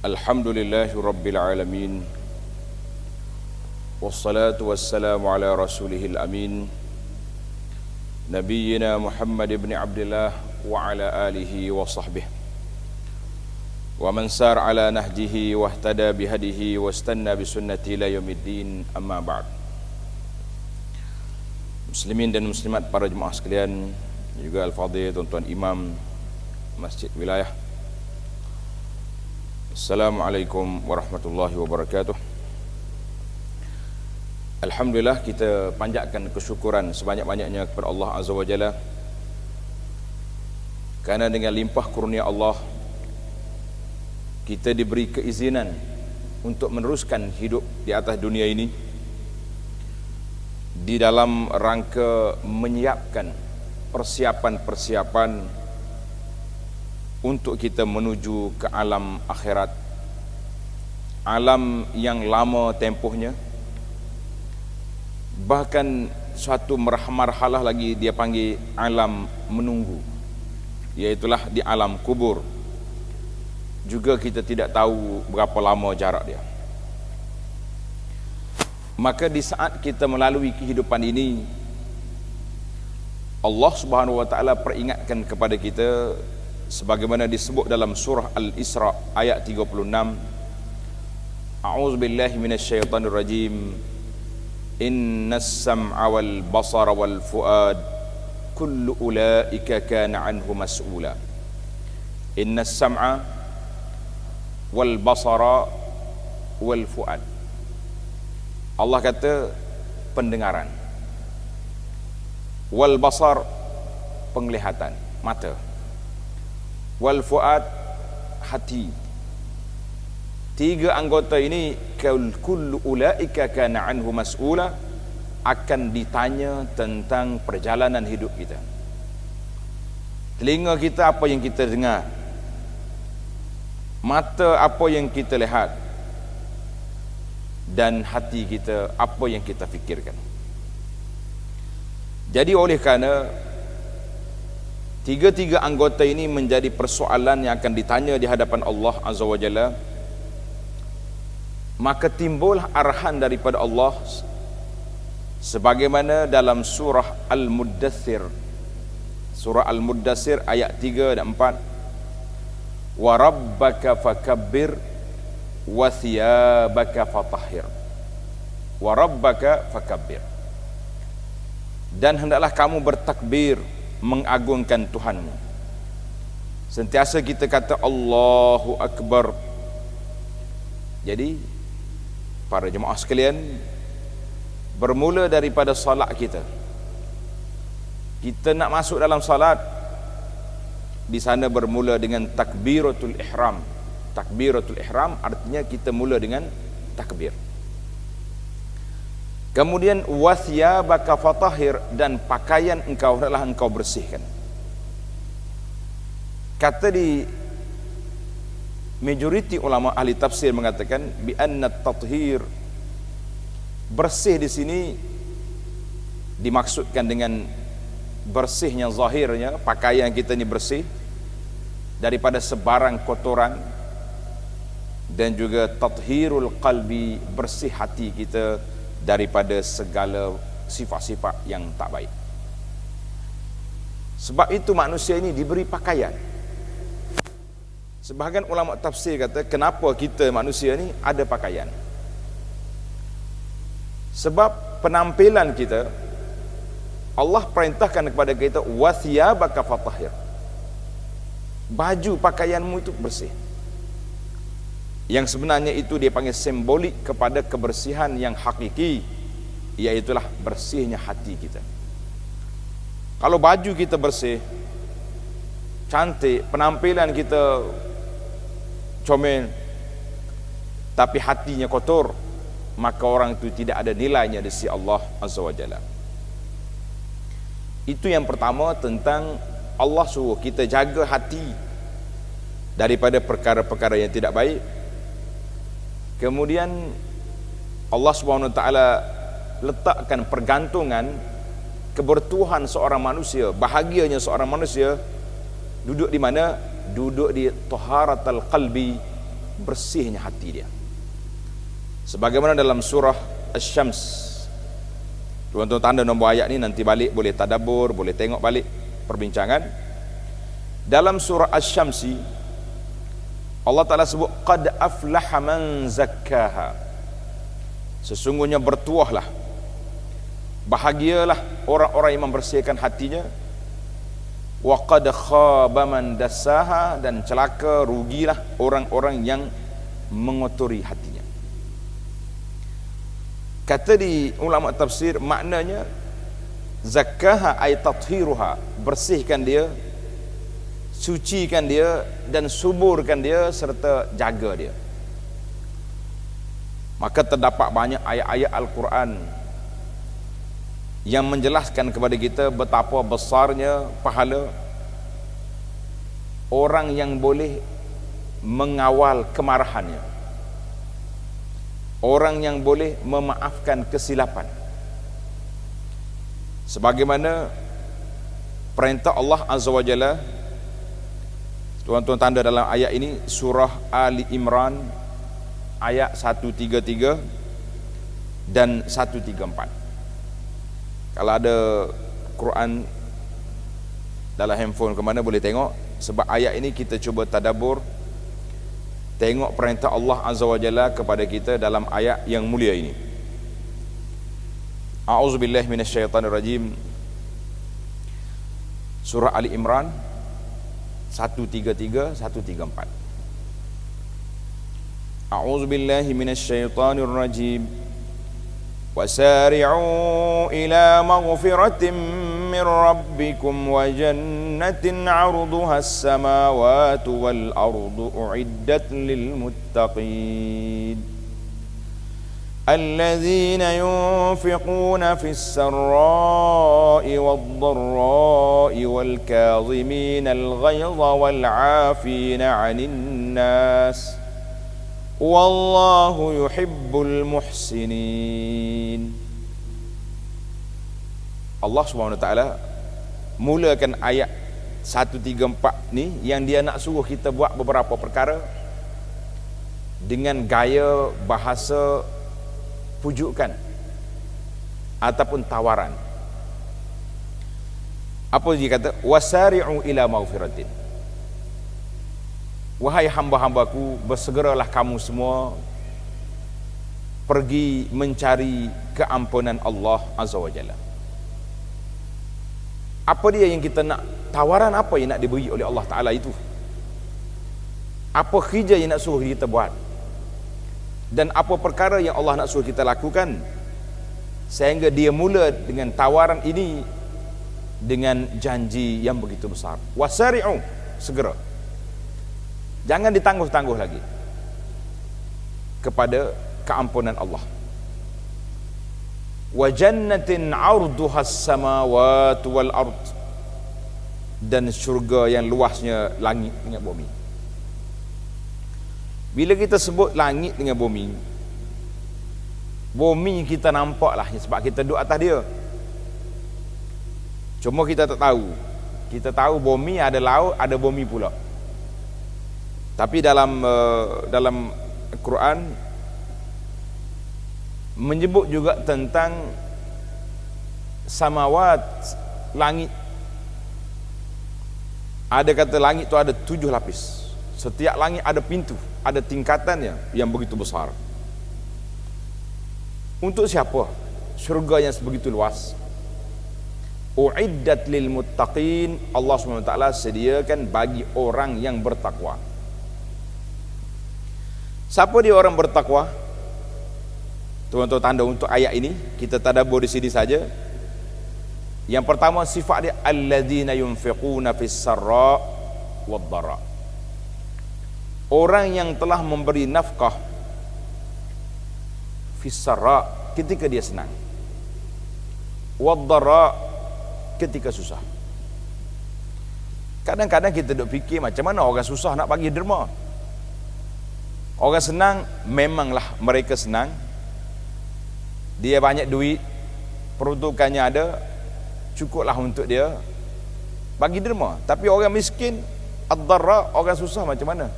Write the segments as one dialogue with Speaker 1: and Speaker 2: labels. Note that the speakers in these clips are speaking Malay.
Speaker 1: Alhamdulillahi Rabbil Alamin. Wassalatu wassalamu ala rasulihil amin, Nabiyyina Muhammad ibn Abdillah wa ala alihi wa sahbihi wa man sar ala nahjihi wa ihtada bihadihi wa istanna bisunnati ila yaumiddin, amma ba'd. Muslimin dan muslimat, para jemaah sekalian, juga al-fadhil tuan-tuan imam Masjid Wilayah, Assalamualaikum warahmatullahi wabarakatuh. Alhamdulillah, kita panjatkan kesyukuran sebanyak-banyaknya kepada Allah Azza wa Jalla, kerana dengan limpah kurnia Allah kita diberi keizinan untuk meneruskan hidup di atas dunia ini di dalam rangka menyiapkan persiapan-persiapan untuk kita menuju ke alam akhirat, alam yang lama tempohnya, bahkan suatu marhalah lagi dia panggil alam menunggu, iaitulah di alam kubur. Juga kita tidak tahu berapa lama jarak dia. Maka di saat kita melalui kehidupan ini, Allah Subhanahu wa taala peringatkan kepada kita sebagaimana disebut dalam surah Al-Isra ayat 36. A'udzubillahi minasyaitonir rajim. Innas sam'a wal basara wal fuad kullu ulaika kana anhu mas'ula. Innas sam'a wal basara wal fuad. Allah kata pendengaran, wal basar penglihatan, mata, wal fuad hati. Tiga anggota ini kullu ulaika kana anhu mas'ula, akan ditanya tentang perjalanan hidup kita. Telinga kita apa yang kita dengar, mata apa yang kita lihat, dan hati kita apa yang kita fikirkan. Jadi oleh kerana tiga-tiga anggota ini menjadi persoalan yang akan ditanya di hadapan Allah Azza wa Jalla, maka timbul arahan daripada Allah sebagaimana dalam surah Al-Muddathir, surah Al-Muddathir ayat 3 dan 4. Wa rabbaka fakabbir wa thiyabaka fatahhir. Wa rabbaka fakabbir. Dan hendaklah kamu bertakbir, mengagungkan Tuhanmu. Sentiasa kita kata Allahu Akbar. Jadi para jemaah sekalian, bermula daripada salat kita nak masuk dalam salat, di sana bermula dengan takbiratul ihram. Takbiratul ihram artinya kita mula dengan takbir. Kemudian wathiyabaka fatahhir, dan pakaian engkau adalah engkau bersihkan. Kata di majoriti ulama ahli tafsir mengatakan bi anna tathhir, bersih di sini dimaksudkan dengan bersihnya zahirnya, pakaian kita ini bersih daripada sebarang kotoran, dan juga tathhirul qalbi, bersih hati kita daripada segala sifat-sifat yang tak baik. Sebab itu manusia ini diberi pakaian. Sebahagian ulama tafsir kata, kenapa kita manusia ni ada pakaian? Sebab penampilan kita, Allah perintahkan kepada kita wathiyabaka fatahhir, baju pakaianmu itu bersih. Yang sebenarnya itu dia panggil simbolik kepada kebersihan yang hakiki, iaitulah bersihnya hati kita. Kalau baju kita bersih, cantik, penampilan kita comel, tapi hatinya kotor, maka orang itu tidak ada nilainya di sisi Allah Azza wa Jalla. Itu yang pertama, tentang Allah suruh kita jaga hati daripada perkara-perkara yang tidak baik. Kemudian Allah Subhanahu wa taala letakkan pergantungan kebertuhan seorang manusia, bahagianya seorang manusia duduk di mana? Duduk di taharatul qalbi, bersihnya hati dia. Sebagaimana dalam surah Asy-Syams, tuan-tuan tanda nombor ayat ni nanti balik boleh tadabbur, boleh tengok balik perbincangan. Dalam surah Asy-Syamsi Allah Ta'ala sebut qad aflaha man zakkaha, sesungguhnya bertuahlah, bahagialah orang-orang yang membersihkan hatinya. Wa qad khaba man dassaha, dan celaka, rugilah orang-orang yang mengotori hatinya. Kata di ulama tafsir, maknanya zakkaha ay tathiruha, bersihkan dia, sucikan dia, dan suburkan dia serta jaga dia. Maka terdapat banyak ayat-ayat Al-Quran yang menjelaskan kepada kita betapa besarnya pahala orang yang boleh mengawal kemarahannya, orang yang boleh memaafkan kesilapan, sebagaimana perintah Allah Azza wa Jalla. Tuan-tuan tanda dalam ayat ini surah Ali Imran ayat 133 dan 134. Kalau ada Quran dalam handphone ke mana boleh tengok, sebab ayat ini kita cuba tadabbur, tengok perintah Allah Azza wa Jalla kepada kita dalam ayat yang mulia ini. A'udzubillahi minasyaitonirrajim. Surah Ali Imran 133 134. A'udzubillahi minasyaitonirrajim. وسارعوا إلى مغفرة من ربكم وجنة عرضها السماوات والأرض أعدت للمتقين الذين ينفقون في السراء والضراء والكاظمين الغيظ والعافين عن الناس Wallahu yuhibbul muhsinin. Allah SWT mulakan ayat 134 ni yang dia nak suruh kita buat beberapa perkara dengan gaya bahasa pujukan ataupun tawaran. Apa dia kata? Wasari'u ila maghfiratin. Wahai hamba-hambaku, bersegeralah kamu semua pergi mencari keampunan Allah Azza wa Jalla. Apa dia yang kita nak, tawaran apa yang nak diberi oleh Allah Ta'ala itu? Apa kerja yang nak suruh kita buat? Dan apa perkara yang Allah nak suruh kita lakukan? Sehingga dia mula dengan tawaran ini dengan janji yang begitu besar. Wasari'u, segera. Jangan ditangguh-tangguh lagi kepada keampunan Allah. Wa jannatin 'arduhas samawati wal ard, dan syurga yang luasnya langit dengan bumi. Bila kita sebut langit dengan bumi, bumi kita nampaklah sebab kita duduk atas dia. Cuma kita tak tahu. Kita tahu bumi ada laut, ada bumi pula. Tapi dalam Quran menyebut juga tentang samawat, langit. Ada kata langit tu ada 7 lapis. Setiap langit ada pintu, ada tingkatannya yang begitu besar. Untuk siapa? Syurga yang sebegitu luas. Uiddat lil muttaqin. Allah SWT sediakan bagi orang yang bertakwa. Siapa dia orang bertakwa? Tuan-tuan tanda untuk ayat ini, kita tadabbur di sini saja. Yang pertama sifat dia, alladzina yunfiquna fis sarra wad dara. Orang yang telah memberi nafkah fis sarra, ketika dia senang, wad dara, ketika susah. Kadang-kadang kita duk fikir macam mana orang susah nak bagi derma. Orang senang, memanglah mereka senang, dia banyak duit, peruntukannya ada, cukuplah untuk dia bagi derma. Tapi orang miskin, ad-darra, orang susah macam mana?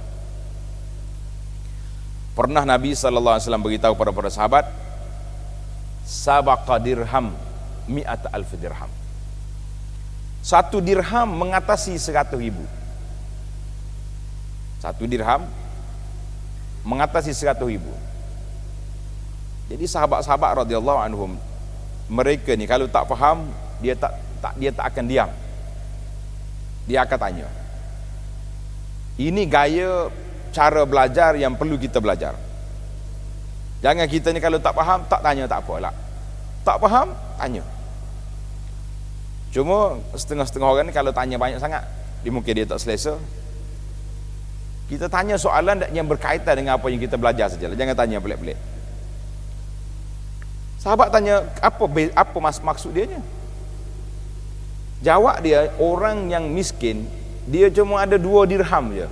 Speaker 1: Pernah Nabi sallallahu alaihi wasallam beritahu kepada para sahabat, sabaqa dirham mi'at alf dirham. 1 dirham mengatasi 100.000. 1 dirham mengatasi 100.000. Jadi sahabat-sahabat radhiyallahu anhum, mereka ni kalau tak faham, dia tak akan diam. Dia akan tanya. Ini gaya cara belajar yang perlu kita belajar. Jangan kita ni kalau tak faham, tak tanya, tak apalah. Tak faham, tanya. Cuma setengah-setengah orang ni kalau tanya banyak sangat, mungkin dia tak selesa. Kita tanya soalan yang berkaitan dengan apa yang kita belajar sajalah. Jangan tanya pelik-pelik. Sahabat tanya, apa maksud dia nya? Jawab dia, orang yang miskin, dia cuma ada 2 dirham je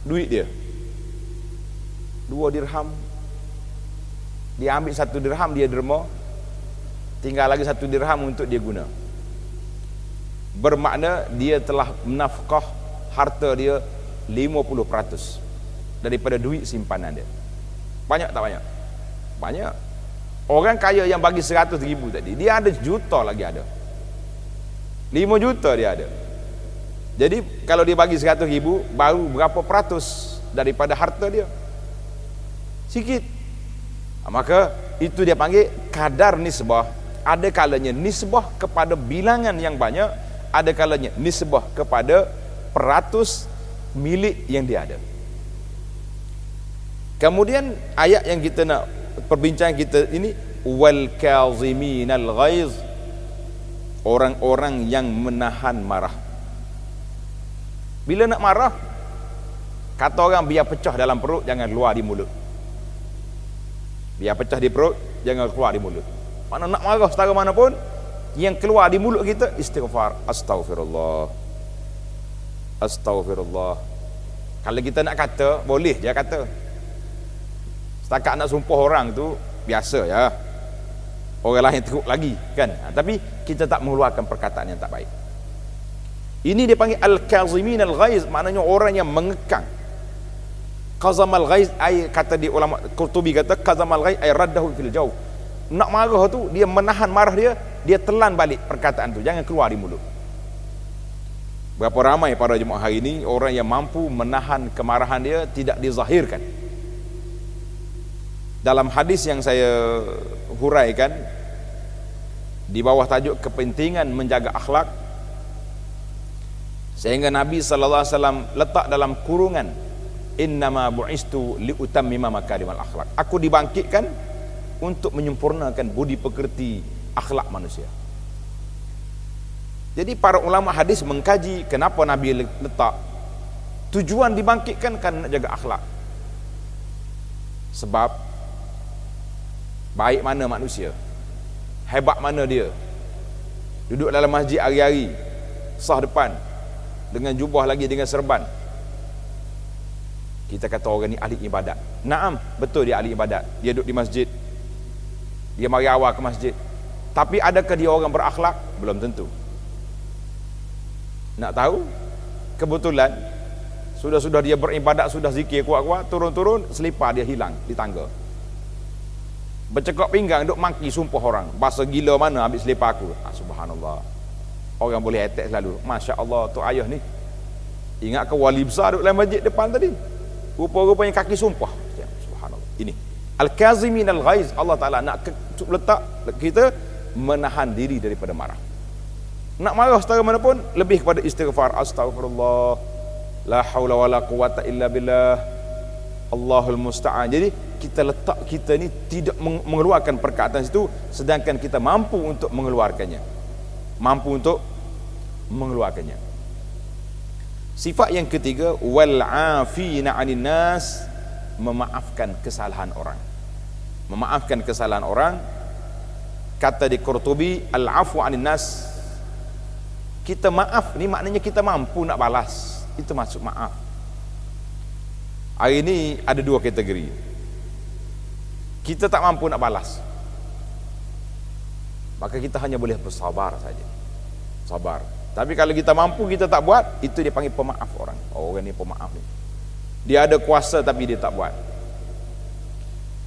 Speaker 1: duit dia. 2 dirham. Dia ambil 1 dirham, dia derma, tinggal lagi 1 dirham untuk dia guna. Bermakna dia telah menafkah harta dia 50% daripada duit simpanan dia. Banyak tak banyak? Banyak. Orang kaya yang bagi 100.000 tadi, dia ada juta lagi ada. 5 juta dia ada. Jadi kalau dia bagi 100.000, baru berapa peratus daripada harta dia? Sikit. Maka itu dia panggil kadar nisbah. Ada kalanya nisbah kepada bilangan yang banyak, ada kalanya nisbah kepada peratus milik yang dia ada. Kemudian ayat yang kita nak perbincangan kita ini, wal kaziminal ghaiz, orang-orang yang menahan marah. Bila nak marah, kata orang, biar pecah dalam perut, jangan keluar di mulut. Biar pecah di perut, jangan keluar di mulut. Mana nak marah setara mana pun, yang keluar di mulut kita istighfar, astaghfirullah, astaghfirullah. Kalau kita nak kata, boleh je kata. Setakat nak sumpah orang tu biasa ya, orang lain teruk lagi kan. Tapi kita tak mengeluarkan perkataan yang tak baik. Ini dia panggil al-kazimin al-ghaiz, maknanya orang yang mengekang. Qazamal ghaiz ay, kata di ulama Qurtubi kata qazamal ghaiz ay raddahu fil jaw. Nak marah tu dia menahan marah dia telan balik perkataan tu, jangan keluar di mulut. Berapa ramai pada jemaah hari ini orang yang mampu menahan kemarahan dia, tidak dizahirkan. Dalam hadis yang saya huraikan di bawah tajuk kepentingan menjaga akhlak, sehingga Nabi sallallahu alaihi wasallam letak dalam kurungan, innama bu'istu liutammima makarimal akhlak. Aku dibangkitkan untuk menyempurnakan budi pekerti akhlak manusia. Jadi para ulama hadis mengkaji kenapa Nabi letak tujuan dibangkitkan kan nak jaga akhlak. Sebab baik mana manusia, hebat mana dia, duduk dalam masjid hari-hari, sah depan dengan jubah lagi dengan serban, kita kata orang ni ahli ibadat. Naam, betul dia ahli ibadat, dia duduk di masjid, dia mari awal ke masjid. Tapi adakah dia orang berakhlak? Belum tentu. Nak tahu? Kebetulan sudah dia beribadat, sudah zikir kuat-kuat, turun-turun selipar dia hilang di tangga. Bercekak pinggang, duk maki sumpah orang, bahasa gila mana ambil selipar aku. Subhanallah. Orang boleh attack selalu. Masya Allah, tu ayah ni ingat ke wali besar duduk dalam masjid depan tadi, rupa-rupanya kaki sumpah. Subhanallah. Ini al-kazimin al-ghaiz. Allah Ta'ala nak letak kita menahan diri daripada marah. Nak marah setara mana pun, lebih kepada istighfar, astaghfirullah, la haula wala quwata illa billah, Allahul musta'an. Jadi kita letak kita ni tidak mengeluarkan perkataan itu, sedangkan kita mampu untuk mengeluarkannya, mampu untuk mengeluarkannya. Sifat yang ketiga, wal afina 'anil nas, memaafkan kesalahan orang. Memaafkan kesalahan orang. Kata di Qurtubi, al-'afwu 'anil nas, kita maaf ni maknanya kita mampu nak balas. Itu maksud maaf. Hari ini ada 2 kategori. Kita tak mampu nak balas, maka kita hanya boleh bersabar saja. Sabar. Tapi kalau kita mampu, kita tak buat, itu dia panggil pemaaf orang. Orang ni pemaaf ni. Dia ada kuasa tapi dia tak buat.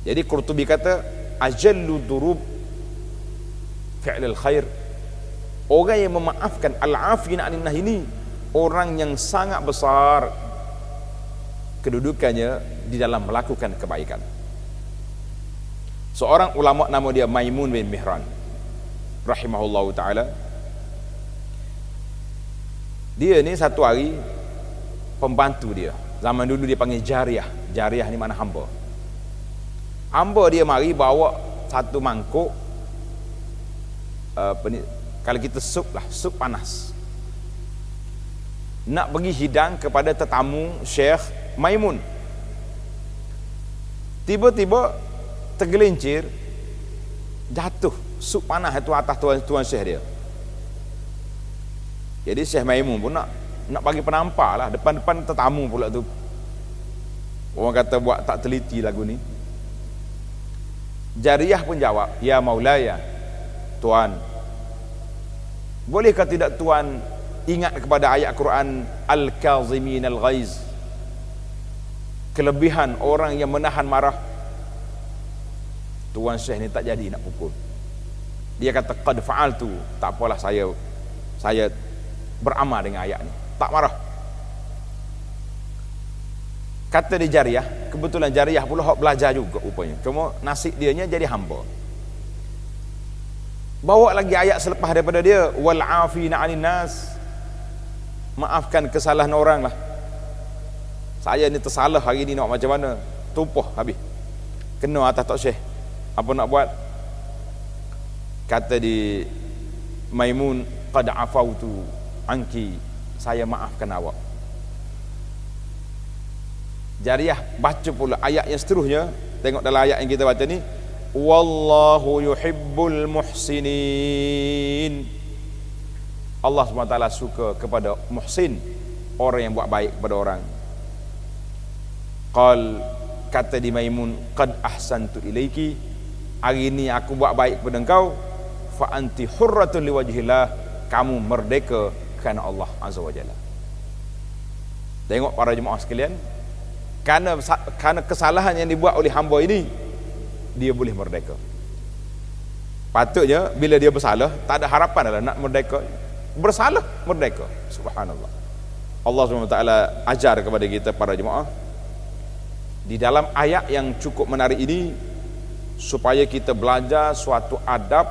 Speaker 1: Jadi Qurtubi kata ajallu durub fi'lil khair, orang yang memaafkan, al-afin 'anil nahi, ini orang yang sangat besar kedudukannya di dalam melakukan kebaikan. Seorang ulama nama dia Maimun bin Mihran rahimahullahu taala, dia ni satu hari pembantu dia, zaman dulu dia panggil jariyah. Jariyah ni mana hamba. Hamba dia mari bawa satu mangkuk kalau kita sup lah, sup panas, nak pergi hidang kepada tetamu Syekh Maimun. Tiba-tiba tergelincir, jatuh sup panas itu atas tuan Syekh dia. Jadi Syekh Maimun pun nak bagi penampar lah, depan-depan tetamu pula tu. Orang kata buat tak teliti lagu ni. Jariyah pun jawab, ya maulaya, tuan, bolehkah tidak tuan ingat kepada ayat Quran al-kazimin al-ghaiz, kelebihan orang yang menahan marah. Tuan Syekh ni tak jadi nak pukul. Dia kata qad fa'altu, tak apalah, saya beramal dengan ayat ni, tak marah. Kata dia jariyah, kebetulan jariyah pula hak belajar juga rupanya, cuma nasib dianya jadi hamba. Bawa lagi ayat selepas daripada dia, wal afina 'anil nas, maafkan kesalahan orang lah. Saya ni tersalah hari ni, nak macam mana, tumpah habis, kena atas Tok Syekh, apa nak buat? Kata di Maimun, qad afautu anki, saya maafkan awak. Jariyah baca pula ayat yang seterusnya. Tengok dalam ayat yang kita baca ni, wallahu yuhibbul muhsinin, Allah SWT suka kepada muhsin, orang yang buat baik kepada orang. Kata di Maimun, qad ahsantu ilaiki, hari ni aku buat baik kepada engkau, fa anti hurratun liwajhillah, kamu merdeka kerana Allah Azza wa Jalla. Tengok para jemaah sekalian, kerana kesalahan yang dibuat oleh hamba ini, dia boleh merdeka. Patutnya bila dia bersalah, tak ada harapan adalah nak merdeka. Bersalah merdeka. Subhanallah. Allah SWT ajar kepada kita para jemaah di dalam ayat yang cukup menarik ini, supaya kita belajar suatu adab,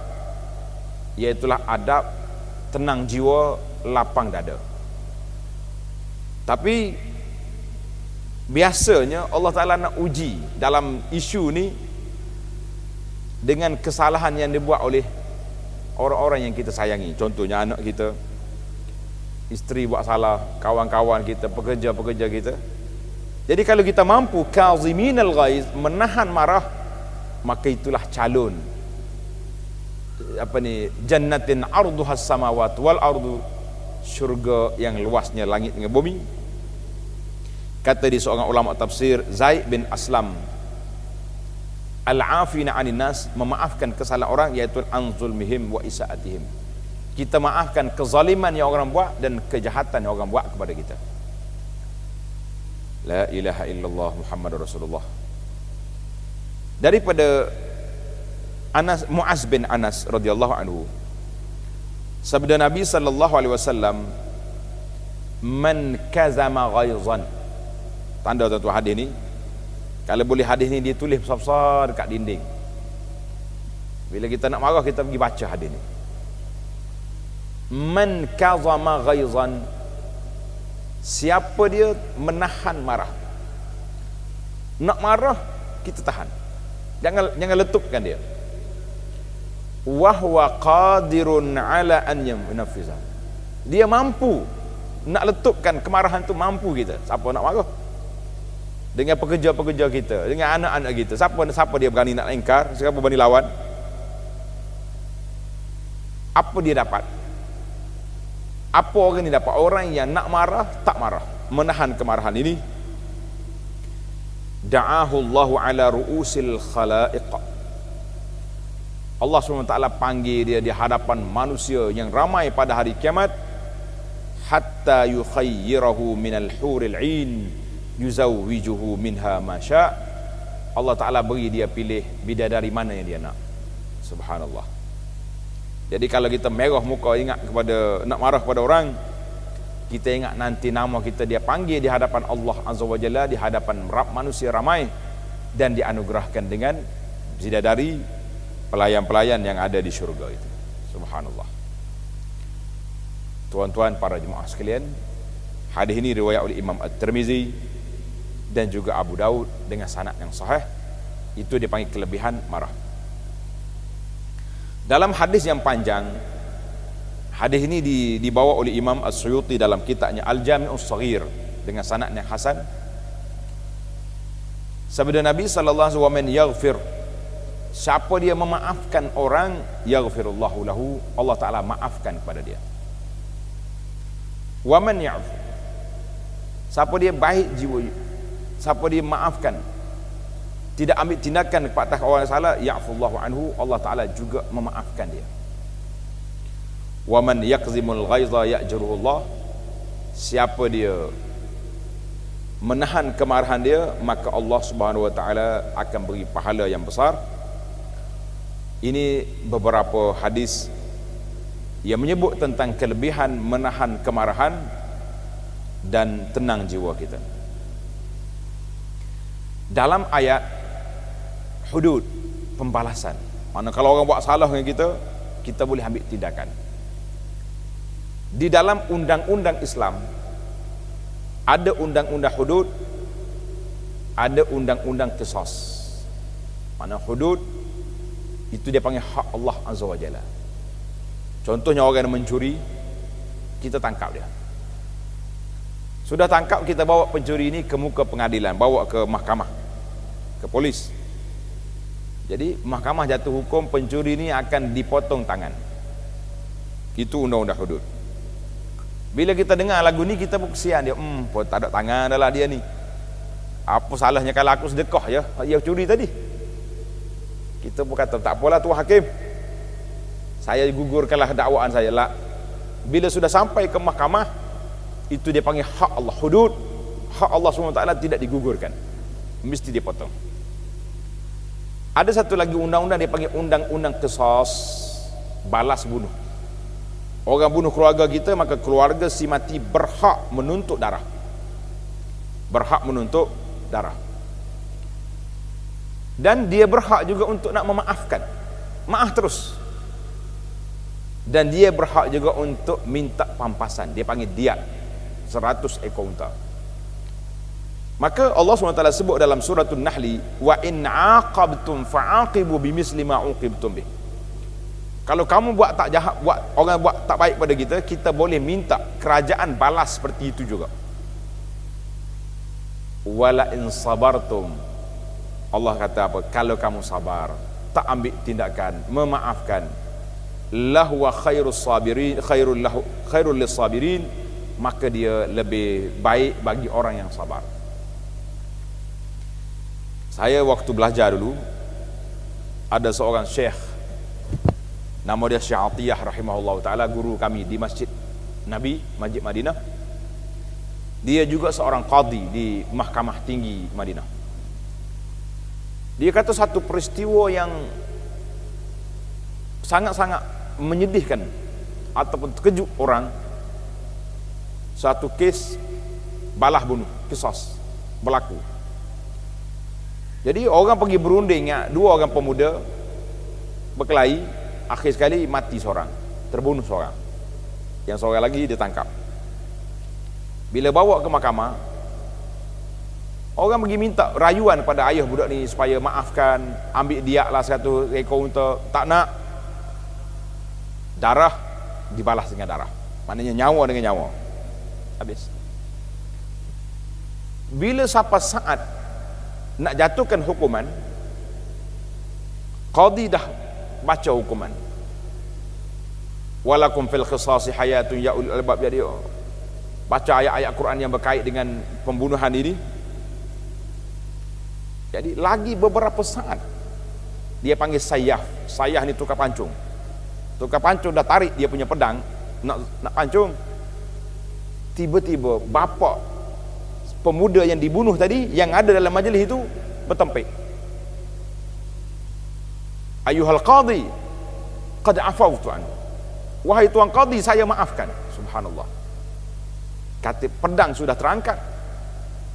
Speaker 1: iaitulah adab tenang jiwa, lapang dada. Tapi biasanya Allah Ta'ala nak uji dalam isu ni dengan kesalahan yang dibuat oleh orang-orang yang kita sayangi. Contohnya anak kita, isteri buat salah, kawan-kawan kita, pekerja-pekerja kita. Jadi kalau kita mampu kaziminal ghaiz, menahan marah, maka itulah calon jannatin arduhas samawati wal ardu, syurga yang luasnya langit dengan bumi. Kata di seorang ulama tafsir, Zaid bin Aslam, al-afina 'anil nas, memaafkan kesalahan orang, iaitu an zulmihim wa isaatihim, kita maafkan kezaliman yang orang buat dan kejahatan yang orang buat kepada kita. La ilaha illallah Muhammadur Rasulullah. Daripada Muaz bin Anas radhiyallahu anhu, sabda Nabi sallallahu alaihi wasallam, man kazama ghaizan. Tanda tuan-tuan hadis ni, kalau boleh hadis ni dia tulis besar-besar dekat dinding. Bila kita nak marah, kita pergi baca hadis ni. Man kazama ghaizan, siapa dia menahan marah. Nak marah, kita tahan, jangan letupkan dia. Wa huwa qadirun ala an yunaffiza, dia mampu nak letupkan kemarahan tu, mampu kita. Siapa nak marah? Dengan pekerja-pekerja kita, dengan anak-anak kita, siapa dia berani nak ingkar, siapa berani lawan? Apa dia dapat? Apa orang ni dapat? Orang yang nak marah, tak marah, menahan kemarahan ini. Da'ahu Allahu ala ru'usil khalaiq, Allah SWT panggil dia di hadapan manusia yang ramai pada hari kiamat, hatta yukhayyirahu minal huril 'ain yuzawwijuhu minha ma sya', Allah Ta'ala beri dia pilih bidadari mana yang dia nak. Subhanallah. Jadi kalau kita merah muka ingat kepada, nak marah kepada orang, kita ingat nanti nama kita dia panggil di hadapan Allah Azza wa Jalla, di hadapan manusia ramai, dan dianugerahkan dengan bidadari pelayan-pelayan yang ada di syurga itu. Subhanallah. Tuan-tuan para jemaah sekalian, hadis ini riwayat oleh Imam At-Tirmizi dan juga Abu Daud dengan sanad yang sahih. Itu dipanggil kelebihan marah. Dalam hadis yang panjang, hadis ini dibawa oleh Imam As-Suyuti dalam kitabnya Al-Jami'us Shaghir dengan sanad yang hasan. Sabda Nabi sallallahu alaihi wasallam, yaghfir, siapa dia memaafkan orang, yaghfirullahu lahu, Allah Ta'ala maafkan kepada dia. Wa man ya'fu, siapa dia baik jiwa, siapa dia maafkan, tidak ambil tindakan kepada orang yang salah, ya'fullahu anhu, Allah Ta'ala juga memaafkan dia. Wa man yaqzimul ghaiza ya'juruhullah, siapa dia menahan kemarahan dia, maka Allah Subhanahu wa Ta'ala akan beri pahala yang besar. Ini beberapa hadis yang menyebut tentang kelebihan menahan kemarahan dan tenang jiwa kita. Dalam ayat hudud, pembalasan, mana kalau orang buat salah dengan kita, kita boleh ambil tindakan. Di dalam undang-undang Islam ada undang-undang hudud, ada undang-undang qisas. Mana hudud itu dia panggil hak Allah Azza wa Jalla. Contohnya orang yang mencuri, kita tangkap dia. Sudah tangkap, kita bawa pencuri ini ke muka pengadilan, bawa ke mahkamah, ke polis. Jadi mahkamah jatuh hukum pencuri ini akan dipotong tangan. Itu undang-undang hudud. Bila kita dengar lagu ni, kita pun kesian dia, tak ada tangan dah lah dia ni. Apa salahnya kalau aku sedekah ya, dia curi tadi. Kita pun kata, tak apalah Tuan Hakim, saya gugurkanlah dakwaan saya lah. Bila sudah sampai ke mahkamah, itu dia panggil hak Allah, hudud. Hak Allah SWT tidak digugurkan, mesti dipotong. Ada satu lagi undang-undang dia panggil undang-undang qisas, balas bunuh. Orang bunuh keluarga kita, maka keluarga si mati berhak menuntut darah. Berhak menuntut darah. Dan dia berhak juga untuk nak memaafkan. Maaf terus. Dan dia berhak juga untuk minta pampasan. Dia panggil diat 100 ekor unta. Maka Allah SWT sebut dalam suratul Nahli, wa in aqabtum fa'aqibu bimisli ma uqibtum bih. Kalau kamu buat tak jahat, orang buat tak baik pada kita, kita boleh minta kerajaan balas seperti itu juga. Wala in sabartum, Allah kata apa? Kalau kamu sabar, tak ambil tindakan, memaafkan, lahu khairus sabirin, khairul lisabirin, maka dia lebih baik bagi orang yang sabar. Saya waktu belajar dulu, ada seorang syekh, nama dia Syekh Atiyah rahimahullah ta'ala, guru kami di Masjid Nabi, Masjid Madinah. Dia juga seorang qadi di Mahkamah Tinggi Madinah. Dia kata satu peristiwa yang sangat-sangat menyedihkan ataupun terkejut orang, satu kes balah bunuh, qisas berlaku. Jadi orang pergi berunding, dua orang pemuda berkelahi, akhir sekali mati seorang, terbunuh seorang, yang seorang lagi ditangkap. Bila bawa ke mahkamah, orang pergi minta rayuan pada ayah budak ni supaya maafkan, ambil diat lah 100 ekor unta. Tak nak, darah dibalas dengan darah, maknanya nyawa dengan nyawa, habis. Bila sampai saat nak jatuhkan hukuman, qadi dah baca hukuman, walakum fil qisasi hayatun ya ulul albab. Jadi baca ayat-ayat Quran yang berkait dengan pembunuhan ini. Jadi lagi beberapa saat, dia panggil sayah. Sayah ni tukar pancung. Tukar pancung dah tarik dia punya pedang nak pancung. Tiba-tiba bapa pemuda yang dibunuh tadi, yang ada dalam majlis itu, bertempik. Ayuhal qadhi qad afawtu anhu, wahai tuan qadhi, saya maafkan. Subhanallah, kata pedang sudah terangkat,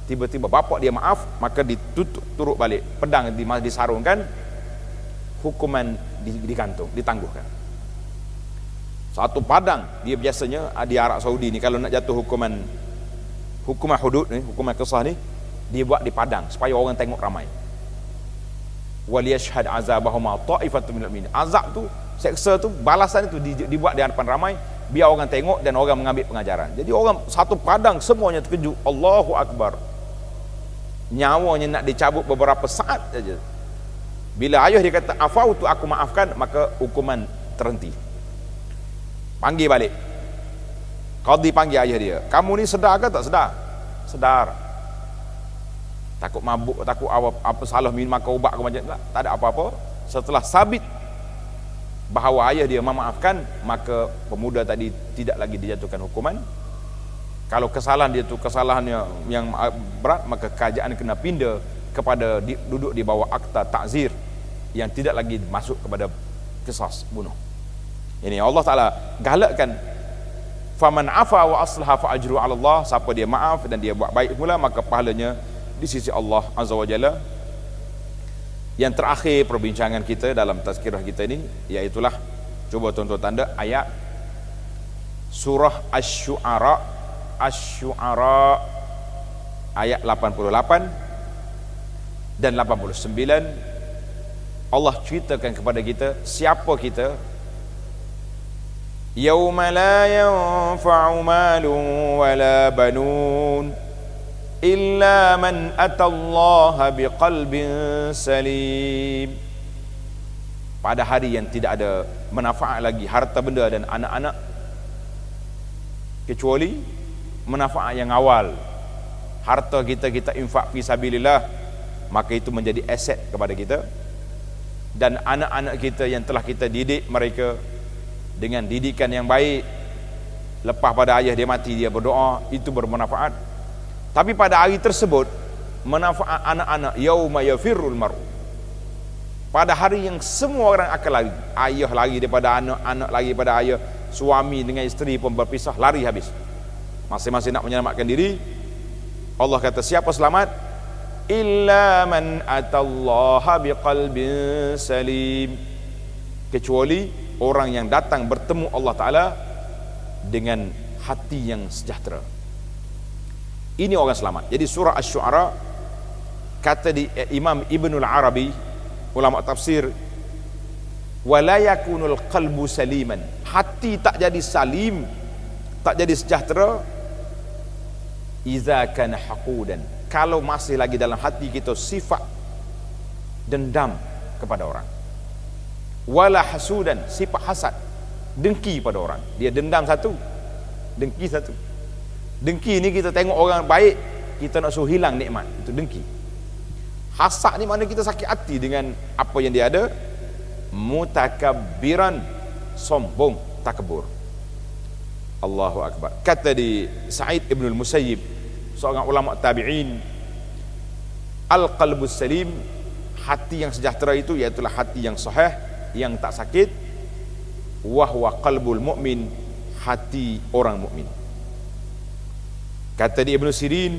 Speaker 1: tiba-tiba bapak dia maaf, maka ditutup turut balik pedang, disarungkan, hukuman digantung, ditangguhkan. Satu padang, dia biasanya di Arab Saudi ni kalau nak jatuh hukuman hudud ni, hukuman qisas ni, dia buat di padang supaya orang tengok ramai. Waliyashhad azabahuma ta'ifatun minal mu'minin. Azab tu, seksa tu, balasan itu dibuat di hadapan ramai, biar orang tengok dan orang mengambil pengajaran. Jadi orang satu padang semuanya terkejut. Allahu Akbar. Nyawanya nak dicabut beberapa saat saja. Bila ayah dia kata afautu, aku maafkan, maka hukuman terhenti. Panggil balik. Qadhi panggil ayah dia, kamu ni sedar ke tak sedar? Sedar. Takut mabuk, takut apa salah minum makan ubat ke macam tak ada apa-apa. Setelah sabit bahawa ayah dia memaafkan, maka pemuda tadi tidak lagi dijatuhkan hukuman. Kalau kesalahan dia tu kesalahannya yang berat, maka kerajaan kena pindah kepada duduk di bawah akta ta'zir yang tidak lagi masuk kepada qisas bunuh. Ini Allah Ta'ala galakkan, faman afa wa aslaha fa ajru 'ala Allah. Siapa dia maaf dan dia buat baik pula, maka pahalanya di sisi Allah Azza wa Jalla. Yang terakhir perbincangan kita dalam tazkirah kita ini, iaitulah, coba tuan-tuan tanda ayat surah Asy-Syu'ara ayat 88 dan 89. Allah ceritakan kepada kita siapa kita. Yauma la yanfa'u malun wala banun illa man atallaha biqalbin salim. Pada hari yang tidak ada manfaat lagi harta benda dan anak-anak, kecuali manfaat yang awal. Harta kita infak fi sabilillah, maka itu menjadi aset kepada kita. Dan anak-anak kita yang telah kita didik mereka dengan didikan yang baik, lepas pada ayah dia mati dia berdoa, itu bermanfaat. Tapi pada hari tersebut, manfaat anak-anak, yauma yafirrul mar'u, pada hari yang semua orang akan lari. Ayah lari daripada anak, anak lari daripada ayah, suami dengan isteri pun berpisah, lari habis, masing-masing nak menyelamatkan diri. Allah kata siapa selamat? Illa man atallaha biqalbin salim, kecuali orang yang datang bertemu Allah Ta'ala dengan hati yang sejahtera. Ini orang selamat. Jadi surah Asy-Syu'ara, kata di Imam Ibnul Arabi, ulama tafsir, wala yakunul qalbu saliman, hati tak jadi salim, tak jadi sejahtera, iza kana haqudan, kalau masih lagi dalam hati kita sifat dendam kepada orang. Wala hasudan, sifat hasad, dengki pada orang. Dia dendam satu, dengki satu. Dengki ni kita tengok orang baik, kita nak suruh hilang nikmat, itu dengki. Hasad ni mana kita sakit hati dengan apa yang dia ada. Mutakabbiran, sombong, takabur. Allahu Akbar. Kata di Sa'id ibn al-Musayyib, seorang ulama tabi'in, al-qalbus salim, hati yang sejahtera itu iaitulah hati yang sahih, yang tak sakit. Wahwa qalbul mu'min, hati orang mukmin. Kata di Ibn Sirin,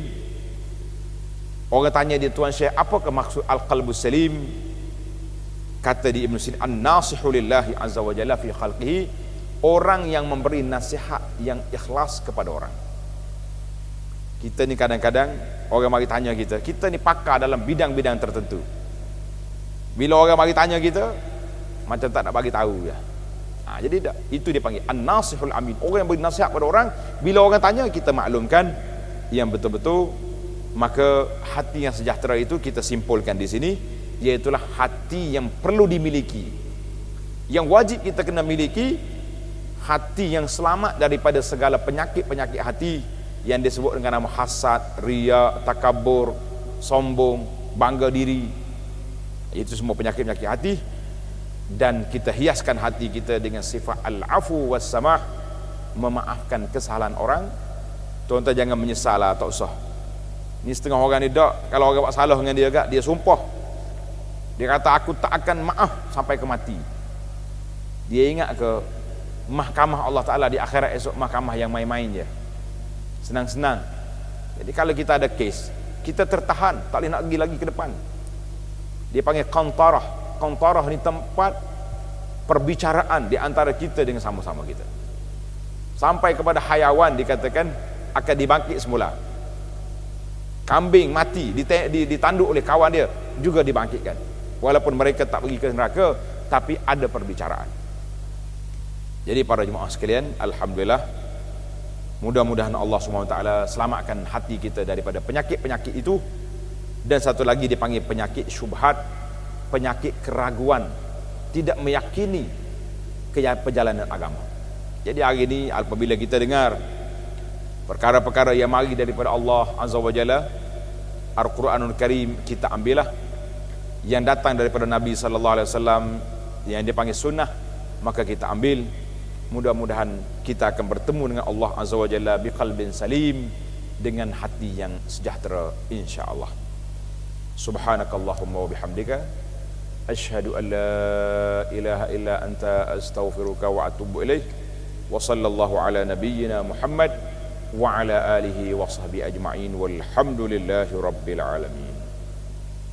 Speaker 1: orang tanya dia, Tuan Syekh, apakah maksud al-qalbus salim? Kata di Ibn Sirin, an-nasihu lillahi azza wa jalla fi khalqihi, orang yang memberi nasihat yang ikhlas kepada orang. Kita ni kadang-kadang orang mari tanya kita ni pakar dalam bidang-bidang tertentu. Bila orang mari tanya kita, macam tak nak bagi tahu ya. Jadi itu dia panggil an-nasihul amin, orang yang beri nasihat pada orang. Bila orang tanya, kita maklumkan yang betul-betul. Maka hati yang sejahtera itu kita simpulkan di sini, iaitulah hati yang perlu dimiliki, yang wajib kita kena miliki. Hati yang selamat daripada segala penyakit-penyakit hati yang disebut dengan nama hasad, riya, takabur, sombong, bangga diri. Itu semua penyakit-penyakit hati. Dan kita hiaskan hati kita dengan sifat al-afu was-samah, memaafkan kesalahan orang. Tuan-tuan jangan menyesal lah, tak usah. Ni setengah orang ni dak, kalau orang buat salah dengan dia agak, dia sumpah, Dia kata aku tak akan maaf sampai ke mati. Dia ingat ke mahkamah Allah Ta'ala di akhirat esok, mahkamah yang main-main je, senang-senang. Jadi kalau kita ada kes, kita tertahan, tak boleh nak pergi lagi ke depan. Dia panggil qantarah. Qantarah ni tempat perbicaraan di antara kita dengan sama-sama kita. Sampai kepada hayawan dikatakan akan dibangkit semula. Kambing mati ditanduk oleh kawan dia juga dibangkitkan. Walaupun mereka tak pergi ke neraka, tapi ada perbicaraan. Jadi para jemaah sekalian, alhamdulillah, mudah-mudahan Allah SWT selamatkan hati kita daripada penyakit-penyakit itu. Dan satu lagi dipanggil penyakit syubhat, penyakit keraguan, tidak meyakini perjalanan agama. Jadi hari ini apabila kita dengar perkara-perkara yang mari daripada Allah Azza wa Jalla, Al-Quranul Karim kita ambillah, yang datang daripada Nabi sallallahu alaihi wasallam yang dipanggil sunnah, maka kita ambil. Mudah-mudahan kita akan bertemu dengan Allah Azza wa Jalla biqalbin salim, dengan hati yang sejahtera insya-Allah. Subhanakallahumma wa bihamdika asyhadu an la ilaha illa anta astaghfiruka wa atubu ilaik. Wa sallallahu ala nabiyyina Muhammad wa ala alihi wa sahbihi ajma'in walhamdulillahi rabbil alamin.